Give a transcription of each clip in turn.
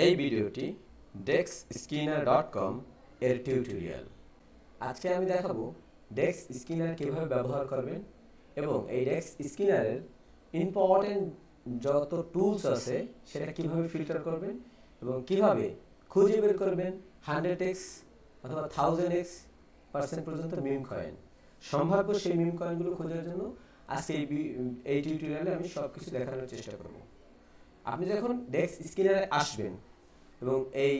এই ভিডিওটি dexskinner.com এর টিউটোরিয়াল। আজকে আমি দেখাবো ডেক্স স্কিনার কিভাবে ব্যবহার করবেন এবং এই ডেক্স স্কিনারের ইম্পর্টেন্ট যত টুলস আছে সেটা কিভাবে ফিল্টার করবেন এবং কিভাবে খুঁজে বের করবেন 100x অথবা 1000x% পর্যন্ত মিম কয়েন। সম্ভাব্য সেই মিম কয়েনগুলো খোঁজার জন্য আজকে এই টিউটোরিয়ালে আমি সবকিছু দেখানোর চেষ্টা করব। আপনি যখন ডেক্স স্কিনারে আসবেন এবং এই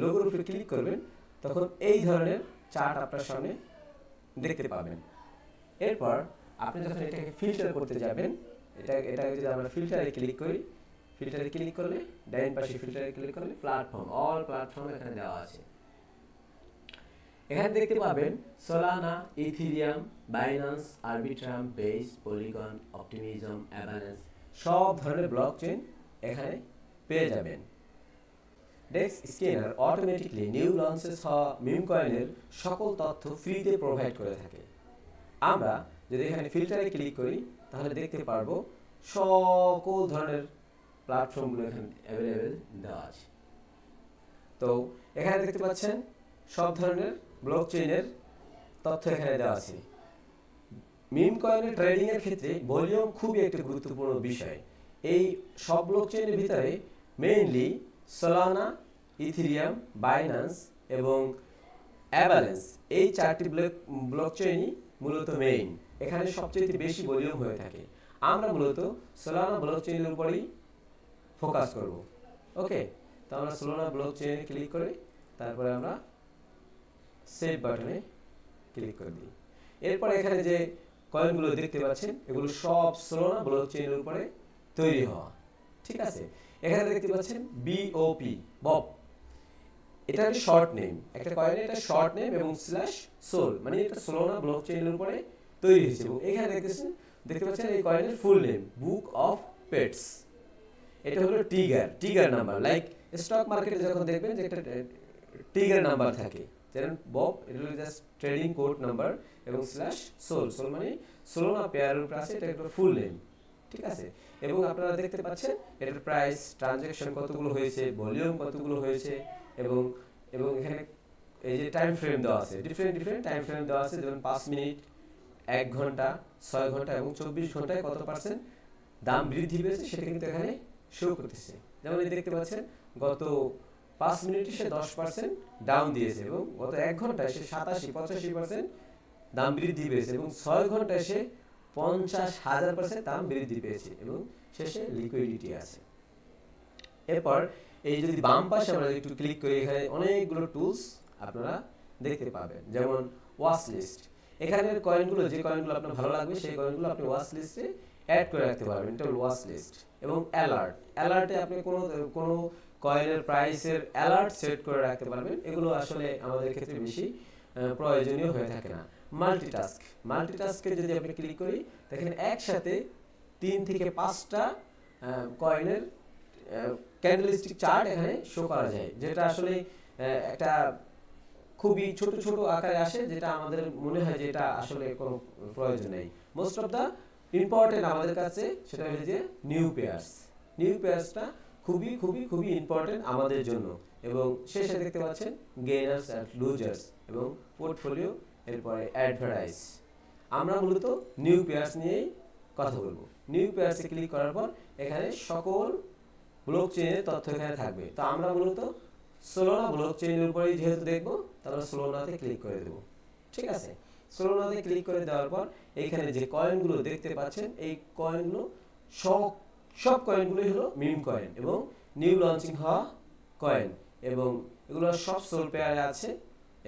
লোগোর উপরে ক্লিক করবেন তখন এই ধরনের চার্ট আপনার সামনে দেখতে পাবেন। এরপর আপনি যখন এটাকে ফিল্টার করতে যাবেন, এটা যদি আমরা ফিল্টারে ক্লিক করি, ফিল্টারে ক্লিক করলে ডাইন পাশে ফিল্টারে ক্লিক করলে প্ল্যাটফর্ম, অল প্ল্যাটফর্ম এখানে দেওয়া আছে। এখানে দেখতে পাবেন Solana, ethereum, Binance, Arbitrum, base, polygon, optimism, avalanche সব ধরনের ব্লকচেইন এখানে পেয়ে যাবেন। ডেক্স স্কিনার অটোমেটিকলি নিউ লঞ্চেস হওয়া মিম কয়েনের সকল তথ্য ফ্রিতে প্রোভাইড করে থাকে। আমরা যদি এখানে ফিল্টারে ক্লিক করি তাহলে দেখতে পারবো সকল ধরনের প্ল্যাটফর্মগুলো এখানে অ্যাভেলেবেল দেওয়া আছে। তো এখানে দেখতে পাচ্ছেন সব ধরনের ব্লকচেইনের তথ্য এখানে দেওয়া আছে। মিম কয়েনের ট্রেডিং এর ক্ষেত্রে ভলিউম খুবই একটি গুরুত্বপূর্ণ বিষয়। এই সব ব্লকচেইনের ভিতরে মেইনলি সোলানা, ইথিরিয়াম, বাইন্যান্স এবং অ্যাভালান্স এই চারটি ব্লকচেইনই মূলত মেইন। এখানে সবচেয়ে বেশি ভলিউম হয়ে থাকে। আমরা মূলত সোলানা ব্লকচেইনের উপরেই ফোকাস করব। ওকে, তো আমরা সোলানা ব্লকচেইনে ক্লিক করে তারপরে আমরা সেভ বাটনে ক্লিক করে দিই। এরপর এখানে যে কয়েনগুলো দেখতে পাচ্ছেন এগুলো সব সোলানা ব্লকচেইনের উপরে তৈরি হওয়া। ঠিক আছে, এখানে দেখতে পাচ্ছেন বিওপি, বব, এটা একটা শর্ট নেম, একটা কয়েনের এটা শর্ট নেম এবং স্ল্যাশ সোল, মানে এটা সোলানা ব্লকচেইনের উপরে তৈরি হয়েছে। এবং এখানে দেখতে পাচ্ছেন এই কয়েনের full name book of pets. এটা হলো টিগার নাম্বার, লাইক স্টক মার্কেটে যখন দেখবেন যে একটা টিগার নাম্বার থাকে, যেমন বব এটা হলো জাস্ট ট্রেডিং কোড নাম্বার এবং স্ল্যাশ সোল মানে সোলানা পেয়ারের উপর আছে, এটা একটা ফুল নেম। ঠিক আছে, এবং আপনারা দেখতে পাচ্ছেন এটার প্রাইস, ট্রানজাকশন কতগুলো হয়েছে, ভলিউম কতগুলো হয়েছে এবং এখানে এই যে টাইম ফ্রেম দেওয়া আছে, ডিফারেন্ট টাইম ফ্রেম দেওয়া আছে, যেমন 5 মিনিট, 1 ঘন্টা, 6 ঘন্টা এবং 24 ঘন্টায় কত পার্সেন্ট দাম বৃদ্ধি পেয়েছে সেটা কিন্তু এখানে শো করতেছে। যেমন এই দেখতে পাচ্ছেন গত 5 মিনিটে সে 10% ডাউন দিয়েছে এবং গত 1 ঘন্টায় সে 87-85% দাম বৃদ্ধি পেয়েছে এবং 6 ঘন্টায় সে 50,000% দাম বৃদ্ধি পেয়েছে এবং শেষে লিকুইডিটি আছে। এরপর এই যদি বাম পাশে আমরা একটু ক্লিক করি, এখানে অনেকগুলো টুলস আপনারা দেখতে পাবেন, যেমন ওয়াচ লিস্ট। এখানের কয়েনগুলো, যে কয়েনগুলো আপনার ভালো লাগবে সেই কয়েনগুলো আপনি ওয়াচ লিস্টে অ্যাড করে রাখতে পারবেন, এটা হলো ওয়াচ লিস্ট। এবং অ্যালার্টে আপনি কোনো কয়েনের প্রাইসের অ্যালার্ট সেট করে রাখতে পারবেন। এগুলো আসলে আমাদের ক্ষেত্রে বেশি প্রয়োজনীয় হয়ে থাকে না। মাল্টিটাস্কে যদি আপনি ক্লিক করি দেখেন একসাথে 3 থেকে 5টা কয়েনের ক্যান্ডেলস্টিক চার্ট এখানে শো করা যায়, যেটা আসলে একটা খুবই ছোট আকারে আসে, যেটা আমাদের মনে হয় যে এটা আসলে কোনো প্রয়োজন নেই। মোস্ট অফ দা ইম্পর্টেন্ট আমাদের কাছে সেটা হলো যে নিউ পেয়ার্সটা খুবই ইম্পর্টেন্ট আমাদের জন্য। এবং শেষে দেখতে পাচ্ছেন গেইনার্স এন্ড লুজার্স এবং পোর্টফোলিও, এরপরে অ্যাডভার্টাইজ। আমরা মূলত নিউ পেয়ার্স নিয়েই কথা বলবো। নিউ পেয়ার্সে ক্লিক করার পর এখানে সকল ব্লকচেইনের তথ্য এখানে থাকবে। তো আমরা মূলত সোলানা ব্লকচেইনের উপরেই যেহেতু দেখবো, তাহলে সোলানাতে ক্লিক করে দেবো। ঠিক আছে, সোলানাতে ক্লিক করে দেওয়ার পর এখানে যে কয়েনগুলো দেখতে পাচ্ছেন এই কয়েনগুলো সব কয়েনগুলোই হলো মিম কয়েন এবং নিউ লঞ্চিং হওয়া কয়েন এবং এগুলো সব সোল পেয়ারে আছে।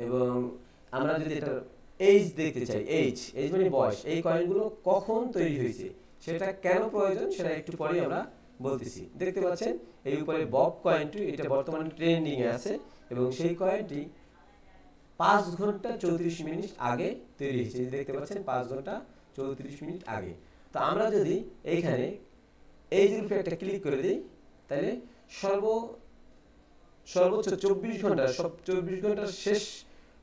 এবং আমরা যদি এটা এইজ দেখতে চাই, এইজ মানে বয়স, এই কয়েনগুলো কখন তৈরি হয়েছে, সেটা কেন প্রয়োজন সেটা একটু পরেই আমরা বলতেছি। দেখতে পাচ্ছেন এই উপরে বব কয়েনটি, এটা বর্তমানে ট্রেন্ডিং এ আছে এবং সেই কয়েনটি 5 ঘন্টা 34 মিনিট আগে তৈরি হয়েছে। দেখতে পাচ্ছেন 5 ঘন্টা 34 মিনিট আগে। তো আমরা যদি এইখানে এই যে উপরে একটা ক্লিক করে দিই তাহলে সর্বোচ্চ 24 ঘন্টার শেষ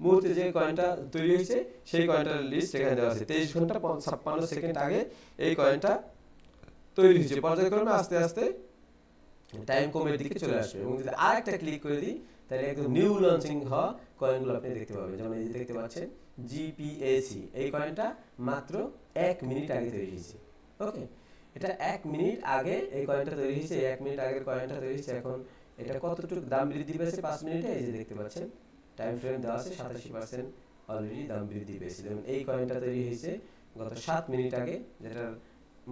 মুহূর্তে যে কয়েনটা তৈরি হয়েছে সেই কয়েনটার লিস্ট এখানে দেওয়া আছে। 23 ঘন্টা 56 সেকেন্ড আগে এই কয়েনটা তৈরি হয়েছে। পর্যায়ক্রমে আস্তে আস্তে টাইম কমের দিকে চলে আসবে এবং যদি আরেকটা ক্লিক করে দিই তাহলে একদম নিউ লঞ্চিং হওয়া কয়েনগুলো আপনি দেখতে পাবেন। যেমন এই যে দেখতে পাচ্ছেন জিপিএসি, এই কয়েনটা মাত্র 1 মিনিট আগে তৈরি হয়েছে। ওকে, এটা 1 মিনিট আগে এই কয়েনটা তৈরি হয়েছে, 1 মিনিট আগের কয়েনটা তৈরি হয়েছে। এখন এটা কতটুকু দাম বৃদ্ধি পেয়েছে 5 মিনিটে, এই যে দেখতে পাচ্ছেন টাইম ফ্রেম দেওয়া আছে 87% অলরেডি দাম বৃদ্ধি পেয়েছে। যেমন এই কয়েনটা তৈরি হয়েছে গত 7 মিনিট আগে, যেটার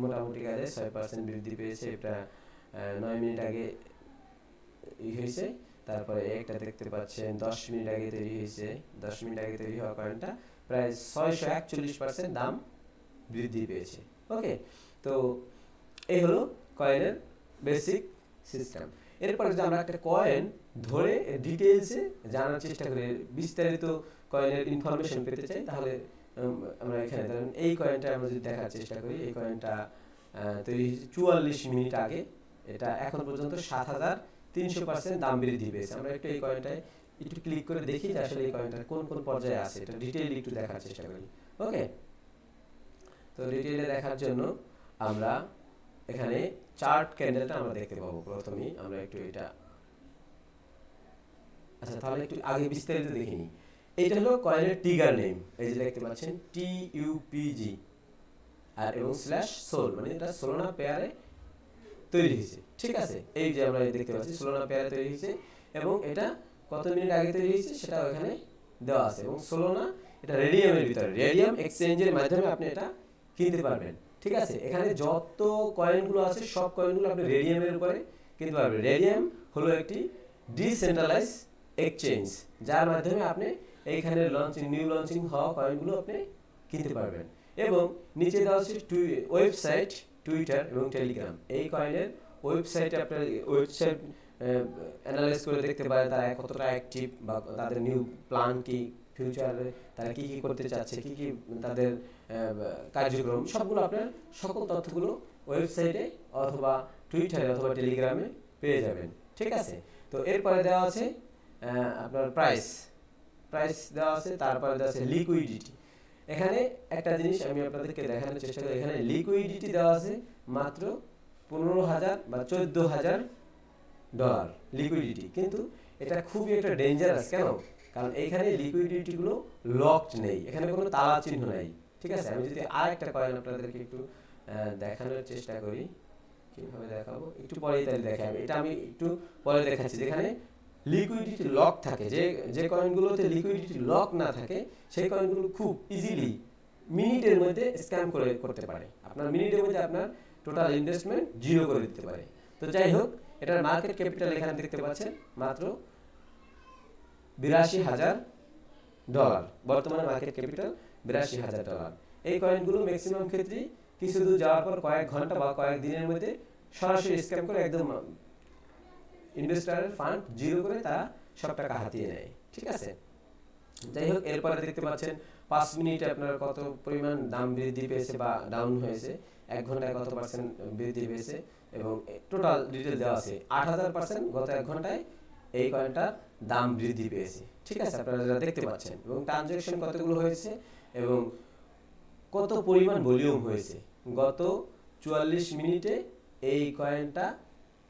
মোটামুটি কাজে 6% বৃদ্ধি পেয়েছে। এটা 9 মিনিট আগে হয়েছে। তারপরে একটা দেখতে পাচ্ছেন 10 মিনিট আগে তৈরি হয়েছে, 10 মিনিট আগে তৈরি হওয়া কয়েনটা প্রায় 641% দাম বৃদ্ধি পেয়েছে। ওকে, তো এই হলো কয়েনের বেসিক সিস্টেম। এরপরে যদি আমরা একটা কয়েন ধরে ডিটেইলসে জানার চেষ্টা করি, বিস্তারিত কয়েনের ইনফরমেশন পেতে চাই, তাহলে আমরা এখানে ধরেন এই কয়েনটা আমরা যদি দেখার চেষ্টা করি, এই কয়েনটা তৈরি 44 মিনিট আগে, এটা এখন পর্যন্ত 7300% দাম বৃদ্ধি পেয়েছে। আমরা একটু এই কয়েনটায় একটু ক্লিক করে দেখি যে আসলে এই কয়েনটা কোন কোন পর্যায়ে আছে, এটা ডিটেইলি একটু দেখার চেষ্টা করি। ওকে, তো ডিটেইলে দেখার জন্য আমরা এখানে চার্ট ক্যান্ডেলটা আমরা দেখতে পাবো। প্রথমেই আমরা একটু এটা, আচ্ছা তাহলে একটু আগে বিস্তারিত দেখে নিই। এটা হলো কয়েনের ট্রিগার নেম, এই যে দেখতে পাচ্ছেন TUPG আর এবং /সোল, মানে এটা সোলোনা পেয়ারে তৈরি হয়েছে। ঠিক আছে, এই যে আমরা দেখতে পাচ্ছি সোলোনা পেয়ারে তৈরি হয়েছে এবং এটা কত মিনিট আগে তৈরি হয়েছে সেটাও এখানে দেওয়া আছে। এবং সোলোনা এটা রেডিয়ামের ভিতরে, রেডিয়াম এক্সচেঞ্জের মাধ্যমে আপনি এটা কিনতে পারবেন। ঠিক আছে, এখানে যত কয়েনগুলো আছে সব কয়েনগুলো আপনি রেডিয়ামের উপরে কিনতে পারবেন। রেডিয়াম হলো একটি ডিসেন্ট্রালাইজ এক্সচেঞ্জ, যার মাধ্যমে আপনি এইখানে নিউ লঞ্চিং হওয়া কয়েনগুলো আপনি কিনতে পারবেন। এবং নিচে দেওয়া আছে ওয়েবসাইট, টুইটার এবং টেলিগ্রাম। এই কয়েনের ওয়েবসাইটে আপনার ওয়েবসাইট অ্যানালাইজ করে দেখতে পারেন তারা কতটা অ্যাক্টিভ বা তাদের নিউ প্ল্যান কি, ফিউচারে তারা কি কি করতে চাচ্ছে, কি কি তাদের কার্যক্রম, সবগুলো আপনার সকল তথ্যগুলো ওয়েবসাইটে অথবা টুইটারে অথবা টেলিগ্রামে পেয়ে যাবেন। ঠিক আছে, তো এরপরে দেওয়া আছে আপনার প্রাইস দেওয়া আছে, তারপরে দেওয়া আছে লিকুইডিটি। এখানে একটা জিনিস আমি আপনাদেরকে দেখানোর চেষ্টা করি, এখানে লিকুইডিটি দেওয়া আছে মাত্র 15,000 বা $14,000 লিকুইডিটি। কিন্তু এটা খুবই একটা ডেঞ্জারাস, কেন? কারণ এইখানে লিকুইডিটি গুলো লকড নেই, এখানে কোনো তালা চিহ্ন নাই। ঠিক আছে, আমি যদি আরেকটা কয়েন আপনাদেরকে একটু দেখানোর চেষ্টা করি, কিভাবে দেখাবো একটু পরেই তাহলে দেখাবো। এটা আমি একটু পরে দেখাচ্ছি, যেখানে লিকুইডিটি লক থাকে, যে কয়েনগুলোতে লিকুইডিটি লক না থাকে সেই কয়েনগুলো খুব ইজিলি মিনিটের মধ্যে স্ক্যাম করতে পারে। আপনার মিনিটের মধ্যে আপনার টোটাল ইনভেস্টমেন্ট জিরো করে দিতে পারে। তো যাই হোক, এটার মার্কেট ক্যাপিটাল এখানে দেখতে পাচ্ছেন মাত্র $82,000, বর্তমানে মার্কেট ক্যাপিটাল $82,000। এই কয়েনগুলো ম্যাক্সিমাম ক্ষেত্রেই কিছু দূর যাওয়ার পর কয়েক ঘন্টা বা কয়েক দিনের মধ্যে সরাসরি স্ক্যাম করে একদম ইনভেস্টরের ফান্ড জিরো করে তারা সব টাকা হাতিয়ে নেয়। ঠিক আছে, যাই হোক, এরপরে দেখতে পাচ্ছেন 5 মিনিটে আপনার কত পরিমাণ দাম বৃদ্ধি পেয়েছে বা ডাউন হয়েছে, 1 ঘন্টায় কত পার্সেন্ট বৃদ্ধি পেয়েছে এবং টোটাল ডিটেল দেওয়া আছে। 8,000% গত 1 ঘন্টায় এই কয়েনটার দাম বৃদ্ধি পেয়েছে। ঠিক আছে, আপনারা যারা দেখতে পাচ্ছেন, এবং ট্রানজাকশন কতগুলো হয়েছে এবং কত পরিমাণ ভলিউম হয়েছে গত 44 মিনিটে এই কয়েনটা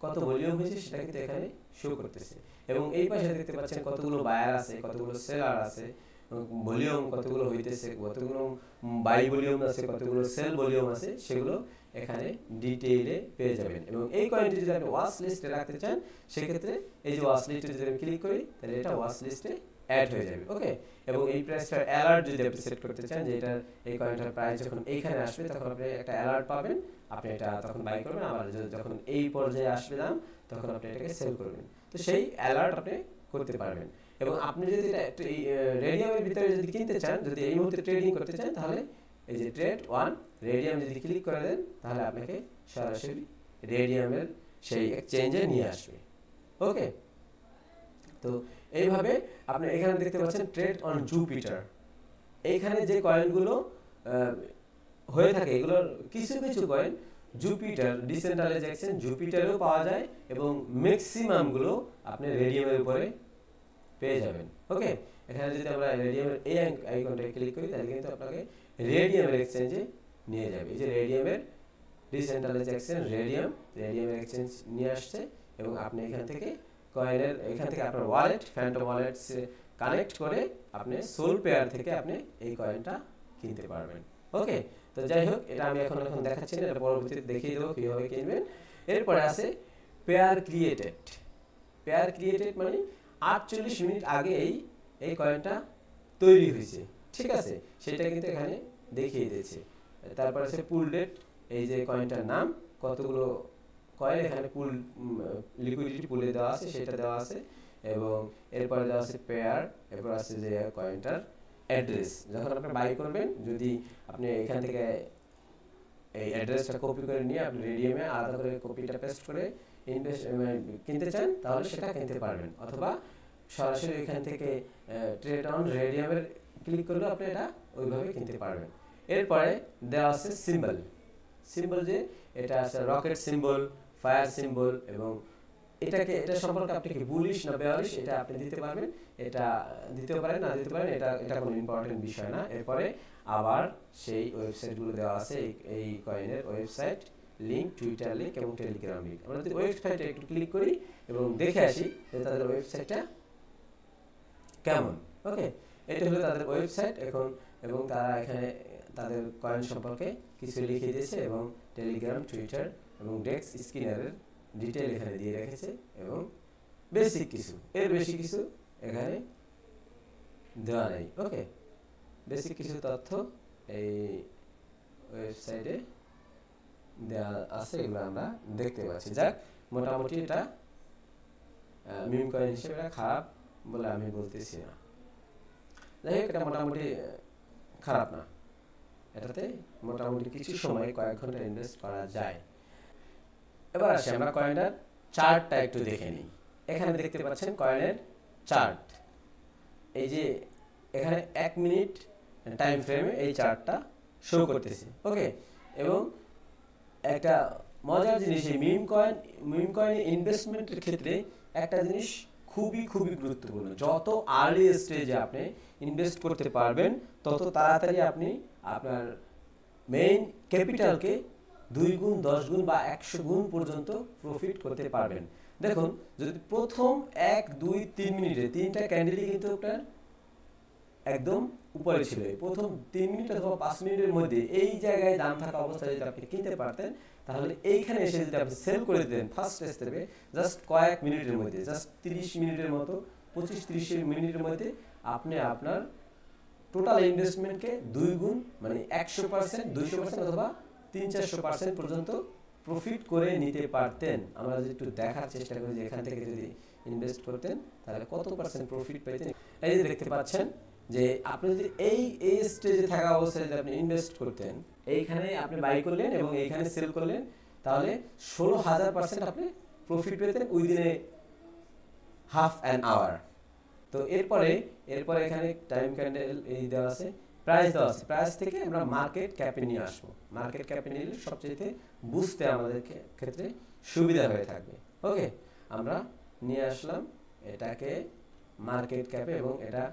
কত ভলিউম হয়েছে সেটা কিন্তু এখানে শো করতেছে। এবং এই পাশে দেখতে পাচ্ছেন কতগুলো বায়ার আছে, কতগুলো সেলার আছে, ভলিউম কতগুলো হইতেছে, কতগুলো বাই ভলিউম আছে, কতগুলো সেল ভলিউম আছে, সেগুলো এখানে ডিটেইলে পেয়ে যাবেন। এবং এই কয়েনটি যদি আপনি ওয়াচ লিস্টে রাখতে চান, সেক্ষেত্রে এই যে ওয়াচ লিস্টে যদি আমি ক্লিক করি তাহলে এটা ওয়াচ লিস্টে অ্যাড হয়ে যাবে। ওকে, এবং এই প্রাইসটার অ্যালার্ট যদি আপনি সেট করতে চান, যে এটা এই কয়েনটার প্রাইস যখন এইখানে আসবে তখন আপনি একটা অ্যালার্ট পাবেন, আপনি এটা তখন বাই করবেন, আবার যখন এই পর্যায়ে আসবে দাম তখন আপনি এটাকে সেল করবেন। তো সেই অ্যালার্ট আপনি করতে পারবেন। এবং আপনি যদি এটা রেডিয়ামের ভিতরে যদি কিনতে চান, যদি এই মুহূর্তে ট্রেডিং করতে চান, তাহলে এই যে ট্রেড 1 রেডিয়াম যদি ক্লিক করে দেন, তাহলে আপনাকে সরাসরি রেডিয়ামের সেই এক্সচেঞ্জে নিয়ে আসবে। ওকে, তো এইভাবে আপনি এখানে দেখতে পাচ্ছেন ট্রেড অন জুপিটার। এইখানে যে কয়েনগুলো হয়ে থাকে, এগুলোর কিছু কিছু কয়েন জুপিটার ডিসেন্ট্রালাইজ এক্সচেঞ্জ জুপিটারেও পাওয়া যায় এবং ম্যাক্সিমাম গুলো আপনি রেডিয়ামের উপরে পেয়ে যাবেন। ওকে, এখানে যদি আমরা রেডিয়ামের এই আইকনটা ক্লিক করি, তাহলে কিন্তু আপনাকে রেডিয়ামের এক্সচেঞ্জে নিয়ে যাবে। এই যে রেডিয়ামের ডিসেন্ট্রালাইজ এক্সচেঞ্জ রেডিয়ামের এক্সচেঞ্জ নিয়ে আসছে এবং আপনি এখান থেকে কয়েনের এখান থেকে আপনার ওয়ালেট ফ্যান্টম ওয়ালেট কানেক্ট করে আপনি সোল পেয়ার থেকে আপনি এই কয়েনটা কিনতে পারবেন। ওকে, তো যাই হোক, এটা আমি এখন দেখাচ্ছি না, এটা পরবর্তীতে দেখিয়ে দেবো কীভাবে কিনবেন। এরপরে আছে পেয়ার ক্রিয়েটেড। পেয়ার ক্রিয়েটেড মানে 48 মিনিট আগে এই কয়েনটা তৈরি হয়েছে, ঠিক আছে, সেটা কিন্তু এখানে দেখিয়ে দিয়েছে। তারপর আছে পুল ডেট, এই যে কয়েনটার নাম, কতগুলো কয়েন এখানে পুল লিকুইডিটি পুলে দেওয়া আছে সেটা দেওয়া আছে, এবং এরপরে দেওয়া আছে পেয়ার, এরপর আছে যে কয়েনটার অ্যাড্রেস। যখন আপনি বাই করবেন, যদি আপনি এখান থেকে এই অ্যাড্রেসটা কপি করে নিয়ে আপনি রেডিয়ামে আলাদা করে কপিটা পেস্ট করে কিনতে চান, তাহলে সেটা কিনতে পারবেন, অথবা সরাসরি এখান থেকে ট্রেড অন রেডিয়ামের ক্লিক করলে আপনি এটা ওইভাবে কিনতে পারবেন। এরপরে দেওয়া আছে সিম্বল। সিম্বল যে এটা আছে রকেট সিম্বল, ফায়ার সিম্বল, এবং এটা সম্পর্কে আপনি কি বুলিশ না বেয়ারিশ এটা আপনি দিতে পারবেন, এটা দিতে পারেন না দিতে পারেন, এটা কোনো ইম্পর্টেন্ট বিষয় না। এরপরে আবার সেই ওয়েবসাইটগুলো দেওয়া আছে, এই কয়েনের ওয়েবসাইট লিঙ্ক, টুইটার লিঙ্ক এবং টেলিগ্রাম লিঙ্ক। আমরা যদি ওয়েবসাইটে একটু ক্লিক করি এবং দেখে আসি যে তাদের ওয়েবসাইটটা কেমন। ওকে, এটা হলো তাদের ওয়েবসাইট এখন, এবং তারা এখানে তাদের কয়েন সম্পর্কে কিছু লিখে দিয়েছে, এবং টেলিগ্রাম, টুইটার এবং ডেক্স স্ক্যানারের ডিটেল এখানে দিয়ে রেখেছে, এবং বেসিক কিছু, এর বেশি কিছু এখানে দেওয়া নেই। ওকে, বেসিক কিছু তথ্য এই ওয়েবসাইটে দেওয়া আছে, এগুলো আমরা দেখতে পাচ্ছি। যাক, মোটামুটি এটা মিম কয়েন হিসেবে খারাপ বলে আমি বলতেছি না। যাই হোক, এটা মোটামুটি খারাপ না, এটাতে মোটামুটি কিছু সময় কয়েক ঘন্টা ইনভেস্ট করা যায়। এবার আসি আমরা কয়েনের চার্টটা একটু দেখে নিই। এখানে দেখতে পাচ্ছেন কয়েনের চার্ট, এই যে এখানে 1 মিনিট টাইম ফ্রেমে এই চার্টটা শো করতেছে। ওকে, এবং একটা মজার জিনিস, এই মিম কয়েন ইনভেস্টমেন্টের ক্ষেত্রে একটা জিনিস খুবই গুরুত্বপূর্ণ। যত আর্লি স্টেজে আপনি ইনভেস্ট করতে পারবেন, তত তাড়াতাড়ি আপনি আপনার মেইন ক্যাপিটালকে 2 গুণ, 10 গুণ বা 100 গুণ পর্যন্ত প্রফিট করতে পারবেন। দেখুন, যদি প্রথম 1, 2, 3 মিনিটে 3টা ক্যান্ডেলই কিন্তু আপনার একদম উপরে ছিল, প্রথম 3 মিনিট অথবা 5 মিনিটের মধ্যে এই জায়গায় দাম থাকা অবস্থায় যদি আপনি কিনতে পারতেন, তাহলে এইখানে এসে যদি আপনি সেল করে দিতেন ফার্স্ট স্টেপে, জাস্ট কয়েক মিনিটের মধ্যে, জাস্ট 30 মিনিটের মতো, 25-30 মিনিটের মধ্যে আপনি আপনার টোটাল ইনভেস্টমেন্টকে 2 গুণ, মানে 100%, 200% অথবা 300-400% পর্যন্ত প্রফিট করে নিতে পারতেন। আমরা যদি একটু দেখার চেষ্টা করি যে এখান থেকে যদি ইনভেস্ট করতেন তাহলে কত পার্সেন্ট প্রফিট পেতেন। এই যে দেখতে পাচ্ছেন যে আপনি যদি এই স্টেজে থাকা অবস্থায় যদি আপনি ইনভেস্ট করতেন, এইখানে আপনি বাই করলেন এবং এইখানে সেল করলেন, তাহলে 16,000% আপনি প্রফিট পেতেন উইদিন হাফ অ্যান আওয়ার। তো এরপরে এখানে টাইম ক্যান্ডেল এই দেওয়া আছে, প্রাইস দেওয়া আছে, প্রাইস থেকে আমরা মার্কেট ক্যাপে নিয়ে আসবো। মার্কেট ক্যাপে নিলে সবচেয়ে বুঝতে আমাদের ক্ষেত্রে সুবিধা হয়ে থাকবে। ওকে, আমরা নিয়ে আসলাম এটাকে মার্কেট ক্যাপে, এবং এটা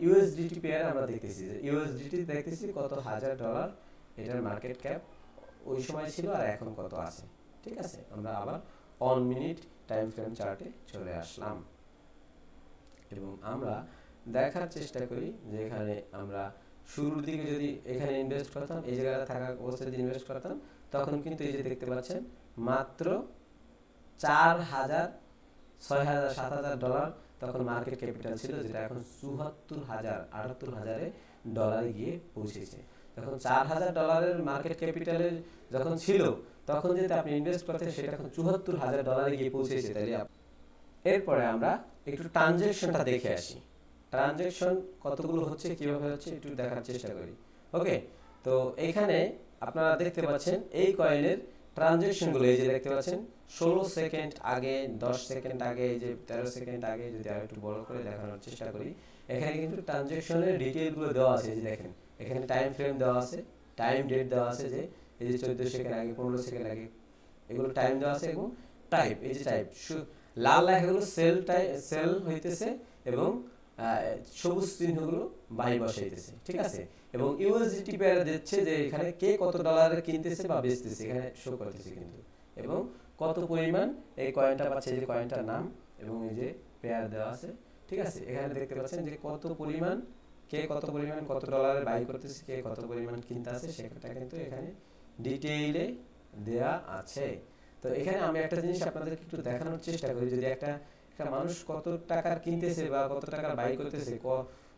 ইউএসডিটি পেয়ার আমরা দেখতেছি যে ইউএসডিটি দেখতেছি কত $1,000 এটার মার্কেট ক্যাপ ওই সময় ছিল, আর এখন কত আছে। ঠিক আছে, আমরা আবার 1 মিনিট টাইম ফ্রেম চার্টে চলে আসলাম, এবং আমরা দেখার চেষ্টা করি যে এখানে আমরা শুরুর দিকে যদি এখানে ইনভেস্ট করতাম, এই জায়গায় থাকা অবস্থায় যদি ইনভেস্ট করতাম, তখন কিন্তু এই যে দেখতে পাচ্ছেন মাত্র $4,000, $6,000, $7,000 তখন মার্কেট ক্যাপিটাল ছিল, যেটা এখন $78,000 গিয়ে পৌঁছেছে। তখন $4,000 মার্কেট ক্যাপিটালের যখন ছিল, তখন যেটা আপনি ইনভেস্ট করতেন সেটা এখন $74,000 গিয়ে পৌঁছেছে। তাহলে এরপরে আমরা একটু ট্রানজ্যাকশনটা দেখে আসি, ট্রানজ্যাকশন কতগুলো হচ্ছে, কিভাবে হচ্ছে একটু দেখার চেষ্টা করি। ওকে, তো এইখানে আপনারা দেখতে পাচ্ছেন এই কয়েনের ট্রানজ্যাকশনগুলো, এই যে দেখতে পাচ্ছেন 16 সেকেন্ড আগে, 10 সেকেন্ড আগে, এই যে 13 সেকেন্ড আগে, যদি আর একটু বড় করে দেখানোর চেষ্টা করি, এখানে কিন্তু ট্রানজ্যাকশনের ডিটেইলগুলো দেওয়া আছে। যে দেখেন এখানে টাইম ফ্রেম দেওয়া আছে, টাইম ডেট দেওয়া আছে, যে এই যে 14 সেকেন্ড আগে, 15 সেকেন্ড আগে, এগুলো টাইম দেওয়া আছে, এবং টাইপ, এই যে টাইপ লাল লেখাগুলো সেল হইতেছে, এবং সবুজ চিহ্নগুলো বাই বসাইতেছে। ঠিক আছে, এবং ইউএসডিটি পেয়ার দিচ্ছে যে এখানে কে কত ডলারে কিনতেছে বা বেচতেছে, এখানে শো করতেছে কিন্তু, এবং কত পরিমাণ এই কয়েনটা পাচ্ছে, এই যে কয়েনটার নাম এবং এই যে পেয়ার দেওয়া আছে, ঠিক আছে। এখানে দেখতে পাচ্ছেন যে কত পরিমাণ, কে কত পরিমাণ কত ডলারে বাই করতেছে, কে কত পরিমাণ কিনতে আছে, সেটা কিন্তু এখানে ডিটেইলে দেয়া আছে। তো এখানে আমি একটা জিনিস আপনাদেরকে একটু দেখানোর চেষ্টা করি, যদি একটা মানুষ কত টাকার কিনতেছে বা কত টাকার বাই করতেছে,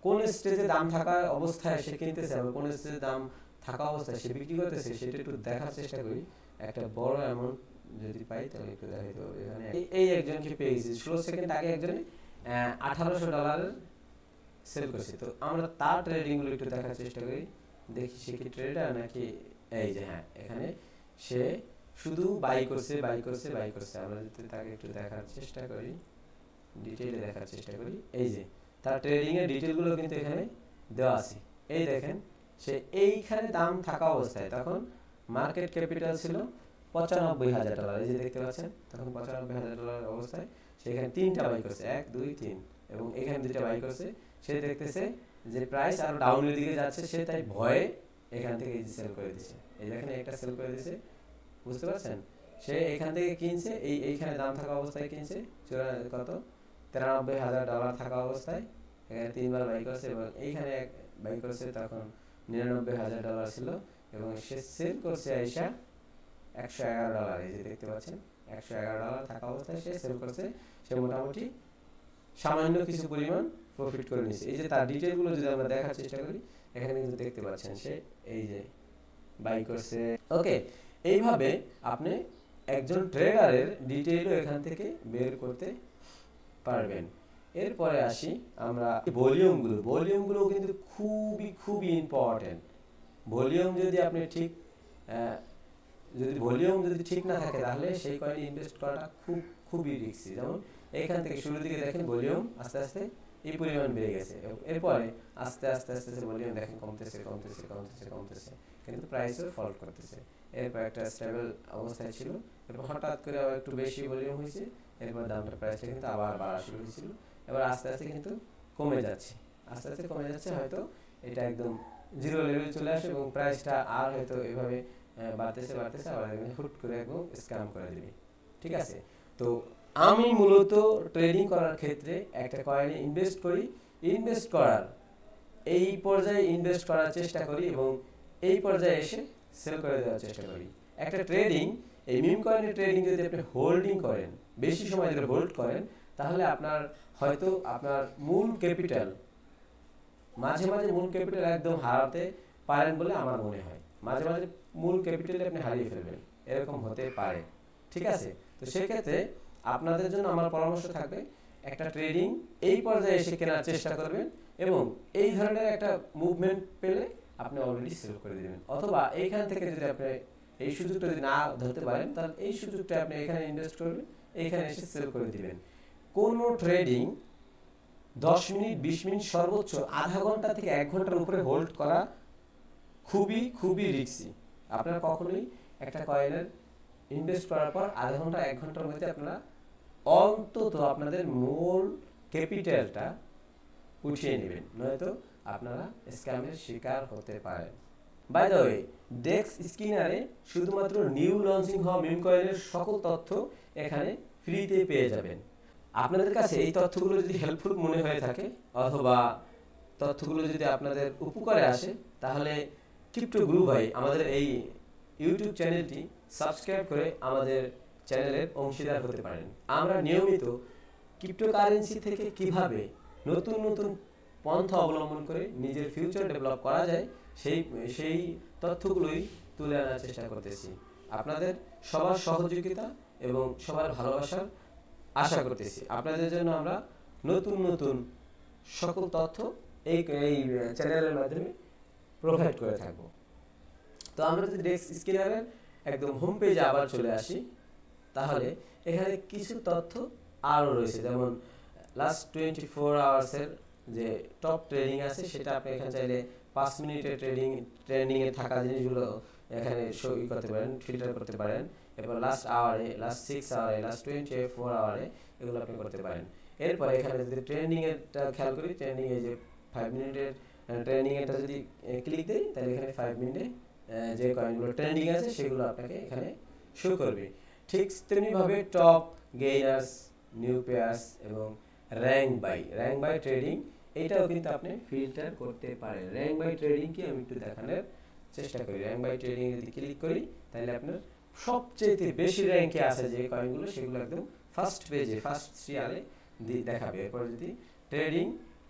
কোন স্টেজে দাম থাকা অবস্থায় সে কিনতেছে আর কোন স্টেজে দাম থাকা অবস্থায় সে বিক্রি করতেছে, সেটা একটু দেখার চেষ্টা করি। একটা বড় অ্যামাউন্ট যদি পাই তাহলে একটু দেখাইতে হবে। এখানে এই একজনকে পেয়েছি 16 সেকেন্ড আগে একজনে $1800 সেল করছে। তো আমরা তার ট্রেডিং গুলো একটু দেখার চেষ্টা করি, দেখি সে কি ট্রেডার নাকি। এই যে হ্যাঁ, এখানে সে শুধু বাই করছে। আমরা যদি তাকে একটু দেখার চেষ্টা করি, ডিটেইলে দেখার চেষ্টা করি, এই যে তার ট্রেডিং এর ডিটেইল গুলো কিন্তু এখানে দেওয়া আছে। এই দেখেন সে এইখানে দাম থাকা অবস্থায় তখন মার্কেট ক্যাপিটাল ছিল $95,000। এই যে দেখতে পাচ্ছেন, তখন $95,000 অবস্থায় সে এখানে 3টা বাই করছে, 1 2 3, এবং এখানে 2টা বাই করছে। সে দেখতেছে যে প্রাইস আরো ডাউনের দিকে যাচ্ছে, সে তাই ভয়ে এখান থেকে সেল করে দিয়েছে। এই দেখেন একটা সেল করে দিয়েছে, বুঝতে পারছেন। সে এখান থেকে কিনছে, এইখানে দাম থাকা অবস্থায় কিনছে, কত $93,000 থাকা অবস্থায় এখানে 3বার বাই করছে এবং এইখানে বাই করছে, তখন $99,000 ছিল এবং সে সেল করছে আইসা $111। এই যে দেখতে পাচ্ছেন $111 থাকা অবস্থায় সে সেল করছে। সে মোটামুটি সামান্য কিছু পরিমাণ প্রফিট করে নিয়েছে। এই যে তার ডিটেইল গুলো যদি আমরা দেখার চেষ্টা করি, এখানে কিন্তু দেখতে পাচ্ছেন সে এই যে বাই করছে। ওকে, এইভাবে আপনি একজন ট্রেডারের ডিটেইলও এখান থেকে বের করতে পারবেন। এরপরে আসি আমরা ভলিউমগুলো কিন্তু খুবই ইম্পর্টেন্ট। ভলিউম যদি আপনি ঠিক ভলিউম যদি ঠিক না থাকে, তাহলে সেই কয়েনে ইনভেস্ট করাটা খুবই রিস্কি। যেমন এইখান থেকে শুরুর দিকে দেখেন ভলিউম আস্তে আস্তে এই পরিমাণ বেড়ে গেছে, এরপরে আস্তে আস্তে ভলিউম দেখেন কমতেছে, কিন্তু প্রাইসও ফল করতেছে। এরপর একটা স্টেবল অবস্থায় ছিল, এরপর হঠাৎ করে আবার একটু বেশি ভলিউম হয়েছে, এরপর দামটা প্রাইসটা কিন্তু আবার বাড়া শুরু হয়েছিল। এবার আস্তে আস্তে কিন্তু কমে যাচ্ছে, হয়তো এটা একদম জিরো লেভেল চলে আসে এবং প্রাইসটা আর হয়তো এভাবে বাড়তেছে আবার হুট করে একদম স্ক্যাম করে দিবে, ঠিক আছে। তো আমি মূলত ট্রেডিং করার ক্ষেত্রে একটা কয়েনে ইনভেস্ট করার এই পর্যায়ে ইনভেস্ট করার চেষ্টা করি এবং এই পর্যায়ে এসে সেল করে দেওয়ার চেষ্টা করি। একটা ট্রেডিং, এই মিম কয়েনের ট্রেডিং যদি আপনি হোল্ডিং করেন, বেশি সময় ধরে হোল্ড করেন, তাহলে আপনার হয়তো আপনার মূল ক্যাপিটাল মাঝে মূল ক্যাপিটাল একদম হারাতে পারেন বলে আমার মনে হয়। মাঝে মূল ক্যাপিটাল আপনি হারিয়ে ফেলবেন, এরকম হতে পারে, ঠিক আছে। তো সেক্ষেত্রে আপনাদের জন্য আমার পরামর্শ থাকবে, একটা ট্রেডিং এই পর্যায়ে এসে কেনার চেষ্টা করবেন এবং এই ধরনের একটা মুভমেন্ট পেলে আপনি অলরেডি সেল করে দিবেন, অথবা এইখান থেকে যদি আপনি এই সুযোগটা যদি না ধরতে পারেন, তাহলে এই সুযোগটা আপনি এখানে ইনভেস্ট করবেন, এইখানে এসে সেল করে দিবেন। কোন ট্রেডিং 10 মিনিট 20 মিনিট সর্বোচ্চ আধা ঘন্টা থেকে 1 ঘন্টার উপরে হোল্ড করা খুবই রিস্কি। আপনারা কখনোই একটা কয়েনের ইনভেস্ট করার পর আধা ঘন্টা 1 ঘন্টার মধ্যে আপনারা অন্তত আপনাদের মূল ক্যাপিটালটা উঠিয়ে নেবেন, নয়তো আপনারা স্ক্যামের শিকার হতে পারেন। বাই দ্য ওয়ে, ডেক্স স্কিনারে শুধুমাত্র নিউ লঞ্চিং হওয়া মিম কয়েনের সকল তথ্য এখানে ফ্রিতে পেয়ে যাবেন। আপনাদের কাছে এই তথ্যগুলো যদি হেল্পফুল মনে হয়ে থাকে, অথবা তথ্যগুলো যদি আপনাদের উপকারে আসে, তাহলে ক্রিপ্টো গুরু ভাই আমাদের এই ইউটিউব চ্যানেলটি সাবস্ক্রাইব করে আমাদের চ্যানেলের অংশীদার হতে পারেন। আমরা নিয়মিত ক্রিপ্টোকারেন্সি থেকে কিভাবে নতুন পন্থা অবলম্বন করে নিজের ফিউচার ডেভেলপ করা যায়, সেই তথ্যগুলোই তুলে আনার চেষ্টা করতেছি। আপনাদের সবার সহযোগিতা এবং সবার ভালোবাসার আশা করতেছি। আপনাদের জন্য আমরা নতুন সকল তথ্য এই চ্যানেলের মাধ্যমে প্রোভাইড করে থাকব। তো আমরা যদি ডেক্স স্কিনারের একদম হোম পেজে আবার চলে আসি, তাহলে এখানে কিছু তথ্য আরও রয়েছে, যেমন লাস্ট 24 আওয়ার্সের যে টপ ট্রেডিং আছে, সেটা আপনি এখানে চাইলে 5 মিনিটের ট্রেন্ডিংয়ে থাকা জিনিসগুলো এখানে শো করতে পারেন, ফিল্টার করতে পারেন। এরপর লাস্ট আওয়ারে, লাস্ট 6 আওয়ারে, লাস্ট 24 আওয়ারে এগুলো আপনি করতে পারেন। এরপর এখানে যদি ট্রেন্ডিংয়েরটা খেয়াল করি, ট্রেন্ডিংয়ে যে 5 মিনিটের ট্রেন্ডিংয়েরটা যদি ক্লিক দিই, তাহলে এখানে 5 মিনিটে যে কয়েনগুলো ট্রেন্ডিং আছে সেগুলো আপনাকে এখানে শো করবে। ঠিক তেমনিভাবে টপ, গেইনার্স, নিউ পেয়ার্স এবং র্যাঙ্ক বাই ট্রেডিং, এটাও কিন্তু আপনি ফিল্টার করতে পারেন। র্যাঙ্ক বাই ট্রেডিং কি আমি একটু দেখানোর চেষ্টা করি। র্যাঙ্ক বাই ট্রেডিং যদি ক্লিক করি তাহলে আপনার সবচেয়ে বেশি র্যাঙ্কে আছে যে কয়েনগুলো সেগুলো একদম ফার্স্ট পেজে, ফার্স্ট সিরিয়ালে দেখাবে। এরপর যদি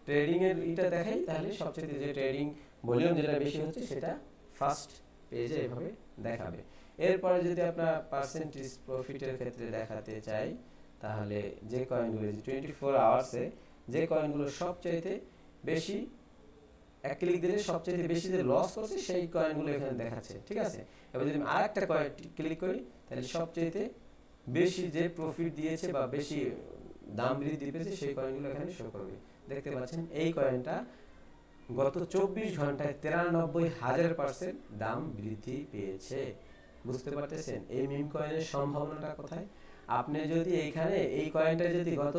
ট্রেডিং এর এটা দেখাই তাহলে সবচেয়ে যে ট্রেডিং ভলিউম যেটা বেশি হচ্ছে সেটা ফার্স্ট পেজে এভাবে দেখাবে। এরপরে যদি আপনার পার্সেন্টেজ প্রফিটের ক্ষেত্রে দেখাতে চাই তাহলে যে কয়েনগুলো 24 আওয়ার্সে যে কয়েনগুলো সবচাইতে বেশি এক ক্লিক দিলে সবচেয়ে বেশি যে লস করছে সেই কয়েনগুলো এখানে দেখাচ্ছে, ঠিক আছে। এবার যদি আমি আরেকটা কয়েন ক্লিক করি তাহলে সবচেয়ে বেশি যে প্রফিট দিয়েছে বা বেশি দাম বৃদ্ধি পেয়েছে সেই কয়েনগুলো এখানে শো করবে। দেখতে পাচ্ছেন এই কয়েনটা গত 24 ঘন্টায় 93,000% দাম বৃদ্ধি পেয়েছে। বুঝতে পারতেছেন এই মিম কয়েনের সম্ভাবনাটা কোথায়? আপনি যদি এইখানে এই কয়েনটা যদি গত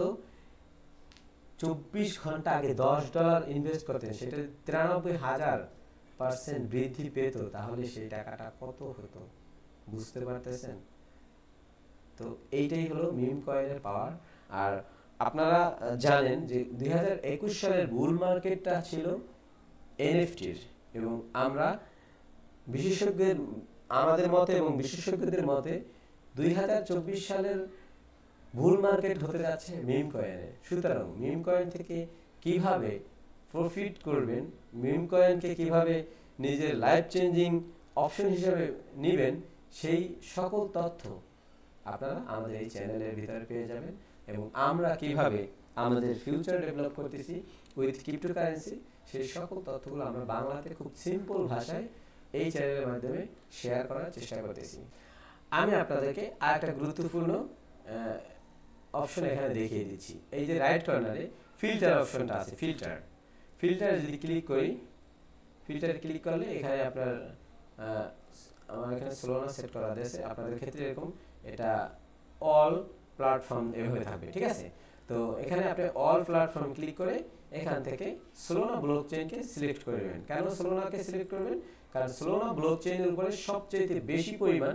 24 ঘন্টা আগে $10 ইনভেস্ট করতেন, সেটা 93,000% বৃদ্ধি পেত, তাহলে সেই টাকাটা কত হতো বুঝতে পারতেছেন? তো এইটাই হলো মিম কয়েনের পাওয়ার। আর আপনারা জানেন যে 2021 সালের বুল মার্কেটটা ছিল এনএফটির, এবং আমরা বিশেষজ্ঞদের আমাদের মতে এবং বিশেষজ্ঞদের মতে 2024 সালের বুল মার্কেট হতে যাচ্ছে মিম কয়েনে। সুতরাং মিম কয়েন থেকে কিভাবে প্রফিট করবেন, মিম কয়েনকে কিভাবে নিজের লাইফ চেঞ্জিং অপশন হিসেবে নেবেন, সেই সকল তথ্য আপনারা আমাদের এই চ্যানেলের ভিতরে পেয়ে যাবেন। এবং আমরা কিভাবে আমাদের ফিউচার ডেভেলপ করতেছি উইথ ক্রিপ্টোকারেন্সি, সেই সকল তথ্যগুলো আমরা বাংলাতে খুব সিম্পল ভাষায় এই চ্যানেলের মাধ্যমে শেয়ার করার চেষ্টা করতেছি। আমি আপনাদেরকে আরেকটা গুরুত্বপূর্ণ অপশন এখানে দেখিয়ে দিচ্ছি। এই যে রাইট কর্নারে ফিল্টার অপশনটা আছে, ফিল্টারে যদি ক্লিক করি, ফিল্টারে ক্লিক করলে এখানে আপনার আমার এখানে স্লোনাস সেট করা আছে, আপনাদের ক্ষেত্রে এরকম এটা অল প্ল্যাটফর্ম এভাবে থাকবে, ঠিক আছে। তো এখানে আপনি অল প্ল্যাটফর্ম ক্লিক করে এখান থেকে সোলোনা ব্লকচেইনকে সিলেক্ট করবেন। কেন সোলোনাকে সিলেক্ট করবেন? কারণ সোলোনা ব্লকচেইনের উপরে সবচেয়ে বেশি পরিমাণ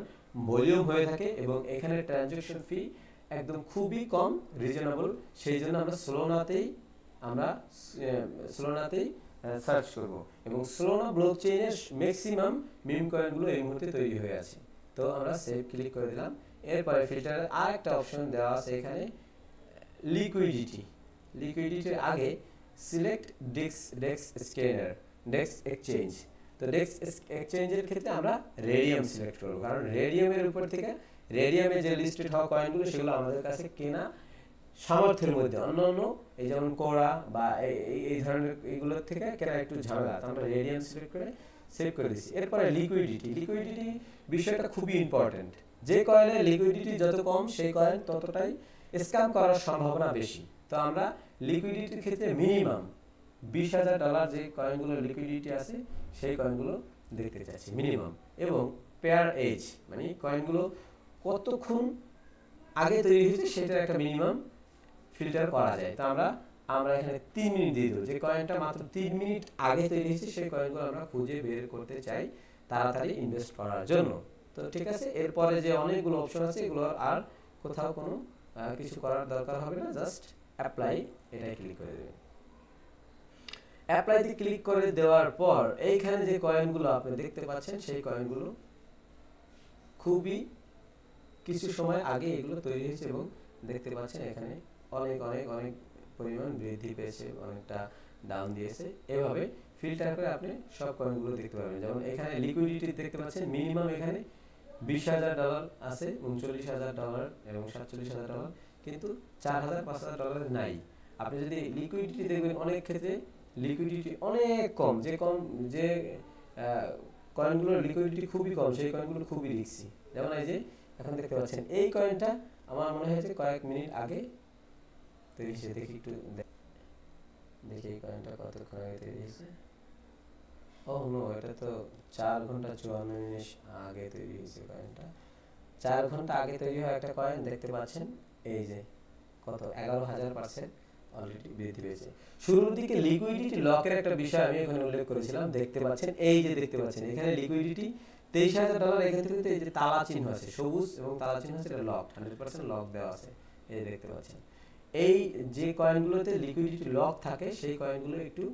ভলিউম হয়ে থাকে এবং এখানে ট্রানজ্যাকশন ফি একদম খুবই কম, রিজনেবল। সেই জন্য আমরা সোলোনাতেই সার্চ করব। এবং সোলোনা ব্লকচেইনের ম্যাক্সিমাম মিম কয়েনগুলো এই মুহূর্তে তৈরি হয়ে আছে। তো আমরা সেভ ক্লিক করে দিলাম। এরপরে ফিল্টারে আরেকটা অপশন দেওয়া আছে এখানে লিকুইডিটির আগে সিলেক্ট ডেক্স এক্সচেঞ্জ। তো ডেক্স এক্সচেঞ্জের ক্ষেত্রে আমরা রেডিয়াম সিলেক্ট করব, কারণ রেডিয়ামের উপর থেকে রেডিয়ামে যে লিস্টেড হওয়া কয়েনগুলো সেগুলো আমাদের কাছে কেনা সামর্থ্যের মধ্যে, অন্যান্য এই যেমন কোরা বা এই ধরনের এইগুলোর থেকে কেনা একটু ঝামেলা, আমরা রেডিয়াম সিলেক্ট করে সেভ করে দিচ্ছি। এরপরে লিকুইডিটি বিষয়টা খুবই ইম্পর্টেন্ট। যে কয়েনের লিকুইডিটি যত কম সেই কয়েন ততটাই স্ক্যাম করার সম্ভাবনা বেশি। তো আমরা লিকুইডিটির ক্ষেত্রে মিনিমাম $20,000 যে কয়েনগুলো লিকুইডিটি আছে সেই কয়েনগুলো দেখতে চাচ্ছি মিনিমাম। এবং পেয়ার এজ মানে কয়েনগুলো কতক্ষণ আগে তৈরি হয়েছে সেটা একটা মিনিমাম ফিল্টার করা যায়। তো আমরা এখানে 3 মিনিট দিয়ে দেবো। যে কয়েনটা মাত্র 3 মিনিট আগে তৈরি হয়েছে সেই কয়েনগুলো আমরা খুঁজে বের করতে চাই তাড়াতাড়ি ইনভেস্ট করার জন্য। তো ঠিক আছে, এরপরে যে অনেকগুলো অপশন আছে এগুলো আর কোথাও কোনো কিছু করার দরকার হবে না, জাস্ট অ্যাপ্লাই এটাই ক্লিক করে দেবেন। অ্যাপ্লাইতে ক্লিক করে দেওয়ার পর এইখানে যে কয়েনগুলো আপনি দেখতে পাচ্ছেন সেই কয়েনগুলো খুবই কিছু সময় আগে এগুলো তৈরি হয়েছে এবং দেখতে পাচ্ছেন এখানে অনেক পরিমাণ বৃদ্ধি পেয়েছে, অনেকটা ডাউন দিয়েছে। এভাবে ফিল্টার করে আপনি সব কয়েনগুলো দেখতে পাবেন। যেমন এখানে লিকুইডিটি দেখতে পাচ্ছেন মিনিমাম এখানে $20,000 আছে, $39,000 এবং $47,000, কিন্তু $4,000-5,000 নাই। আপনি যদি লিকুইডিটি দেখবেন অনেক ক্ষেত্রে লিকুইডিটি অনেক কম, যে কয়েনগুলোর লিকুইডিটি খুবই কম সেই কয়েনগুলো খুবই রিস্কি। যেমন এই যে এখন দেখতে পাচ্ছেন এই কয়েনটা আমার মনে হয়েছে কয়েক মিনিট আগে তৈরি হয়েছে। দেখি একটু দেখি এই কয়েনটা কতক্ষণ আগে তৈরি হয়েছে। ওহ নো, এটা তো 4 ঘন্টা 54 মিনিট আগে তৈরি হয়েছে কয়েনটা। 4 ঘন্টা আগে তৈরি হওয়া একটা কয়েন দেখতে পাচ্ছেন এই যে কত 11,000% অলরেডি বৃদ্ধি পেয়েছে। শুরুর দিকে লিকুইডিটি লকের একটা বিষয় আমি এখানে উল্লেখ করেছিলাম, দেখতে পাচ্ছেন এই যে দেখতে পাচ্ছেন এখানে লিকুইডিটি $23,000 এখান থেকে এই যে তালা চিহ্ন আছে সবুজ এবং তালা চিহ্ন আছে, এটা লক 100% লক দেওয়া আছে, এই দেখতে পাচ্ছেন। এই যে কয়েনগুলোতে লিকুইডিটি লক থাকে সেই কয়েনগুলো একটু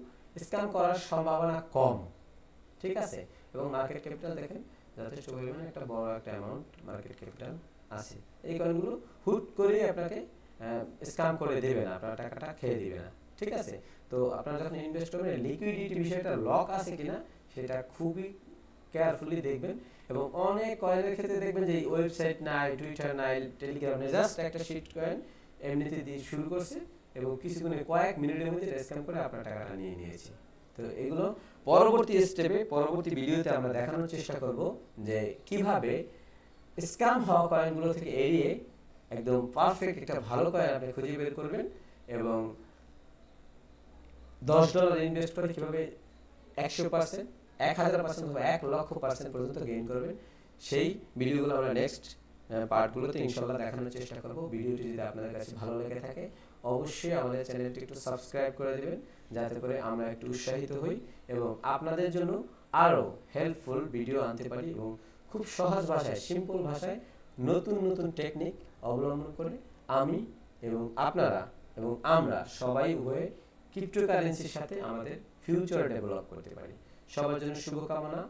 স্ক্যাম করার সম্ভাবনা কম, ঠিক আছে। এবং মার্কেট ক্যাপিটাল দেখেন যথেষ্ট পরিমাণে একটা বড় একটা অ্যামাউন্ট মার্কেট ক্যাপিটাল আছে। এই কয়েনগুলো হুট করে আপনাকে স্ক্যাম করে দেবে না, আপনার টাকাটা খেয়ে দিবে না, ঠিক আছে। তো আপনারা যখন ইনভেস্ট করবেন লিকুইডিটি বিষয়টা লক আছে কিনা সেটা খুবই কেয়ারফুলি দেখবেন। এবং অনেক কয়েনের ক্ষেত্রে দেখবেন যে ওয়েবসাইট নাই, টুইটার নাই, টেলিগ্রাম নেই, জাস্ট একটা শিট কয়েন এমনিতে দিয়ে শুরু করছে এবং কিছুক্ষণে কয়েক মিনিটের মধ্যে স্ক্যাম করে আপনার টাকাটা নিয়ে নিয়েছে। তো এগুলো পরবর্তী স্টেপে পরবর্তী ভিডিওতে আমরা দেখানোর চেষ্টা করব যে কিভাবে স্ক্যাম হওয়া কয়েনগুলো থেকে এড়িয়ে একদম পারফেক্ট একটা ভালো কয়েন আপনি খুঁজে বের করবেন এবং $10 ইনভেস্ট করে কিভাবে 100%, 1000% বা 1,00,000% পর্যন্ত গেইন করবেন, সেই ভিডিওগুলো আমরা নেক্সট পার্টগুলোতে ইনশাআল্লাহ দেখানোর চেষ্টা করব। ভিডিওটি যদি আপনাদের কাছে ভালো লেগে থাকে অবশ্যই আমাদের চ্যানেলটি একটু সাবস্ক্রাইব করে দেবেন, যাতে করে আমরা একটু উৎসাহিত হই এবং আপনাদের জন্য আরও হেল্পফুল ভিডিও আনতে পারি এবং খুব সহজ ভাষায়, সিম্পল ভাষায় নতুন নতুন টেকনিক অবলম্বন করে আমি এবং আপনারা এবং আমরা সবাই উভয়ে ক্রিপ্টোকারেন্সির সাথে আমাদের ফিউচার ডেভেলপ করতে পারি। সবার জন্য শুভকামনা।